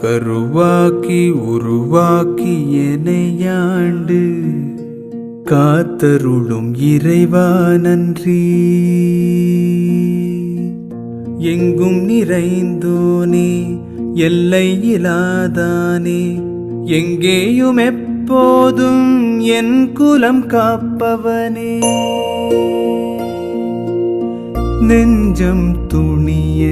கருவாக்கி உருவாக்கி எனையாண்டு காத்தருளும் இறைவா நன்றி. எங்கும் நிறைந்தோனே எல்லை இலாதானே, எங்கேயும் எப்போதும் என் குலம் காப்பவனே. நெஞ்சம் துணிய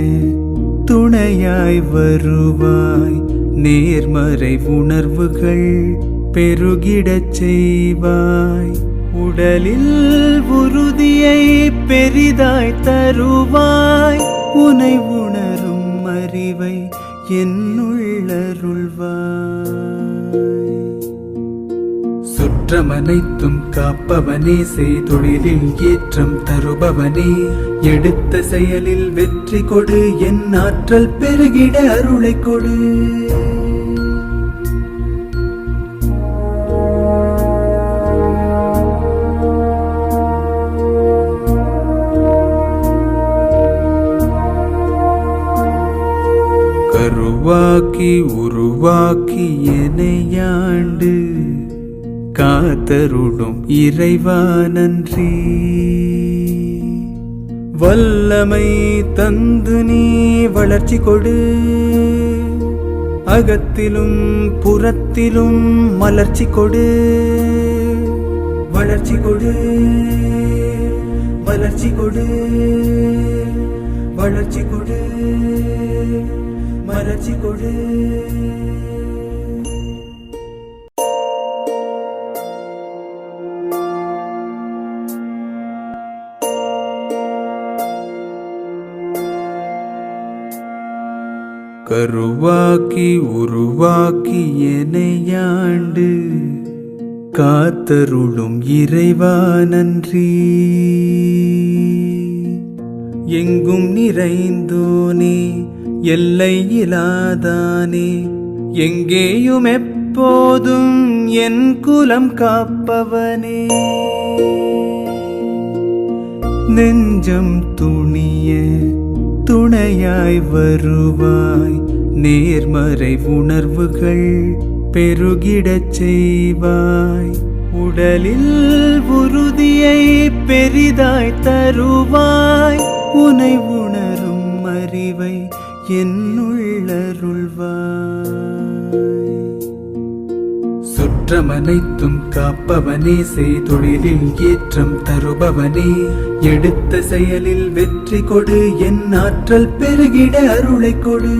துணையாய் வருவாய், நேர்மறை உணர்வுகள் பெருகிடச் செய்வாய். உடலில் உறுதியை பெரிதாய் தருவாய், உனை உணரும் அறிவை என்னுள்ளருள்வாய். சுற்றமனைத்தும் காப்பவனே, செய்தொழிலில் ஏற்றம் தருபவனே, எடுத்த செயலில் வெற்றி கொடு, என் ஆற்றல் பெருகிட அருளை கொடு. கருவாக்கி உருவாக்கி எனையாண்டு காத்தருளும் இறைவா நன்றி. வல்லமை தந்து நீ வளர்ச்சி கொடு, அகத்திலும் புறத்திலும் மலர்ச்சி கொடு. வளர்ச்சி கொடு, வளர்ச்சி கொடு, வளர்ச்சி கொடு, மலர்ச்சி கொடு. கருவாக்கி உருவாக்கி எனையாண்டு காத்தருளும் இறைவா நன்றி. எங்கும் நிறைந்தோனே எல்லை இலாதானே, எங்கேயும் எப்போதும் என் குலம் காப்பவனே. நெஞ்சம் துணிய துணையாய் வருவாய், நேர்மறை உணர்வுகள் பெருகிடச் செய்வாய். உடலில் உறுதியை பெரிதாய் தருவாய், உனை உணரும் அறிவை என்னுள்ளருள்வாய். சுற்றமனைத்தும் காப்பவனே, செய்தொழிலில் ஏற்றம் தருபவனே, எடுத்த செயலில் வெற்றி கொடு, என் ஆற்றல் பெருகிட அருளை கொடு.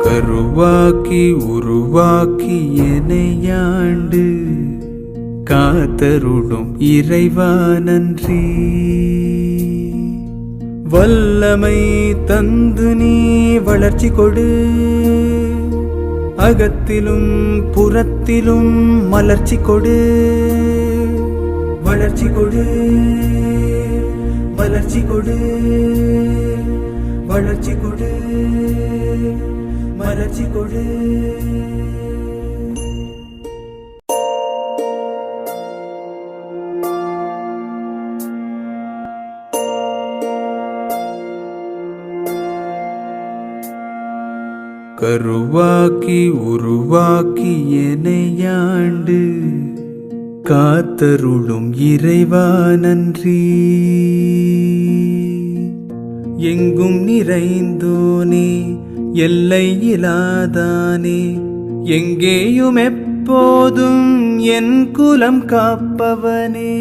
கருவாக்கி உருவாக்கி எனையாண்டு காத்தருளும் இறைவா நன்றி. வல்லமை தந்து நீ வளர்ச்சி கொடு, அகத்திலும் புறத்திலும் மலர்ச்சி கொடு. வளர்ச்சி கொடு, வளர்ச்சி கொடு, வளர்ச்சி கொடு, மலர்ச்சி கொடு. கருவாக்கி உருவாக்கி எனையாண்டு காத்தருளும் இறைவா நன்றி. எங்கும் நிறைந்தோனே எல்லை இலாதானே, எங்கேயும் எப்போதும் என் குலம் காப்பவனே.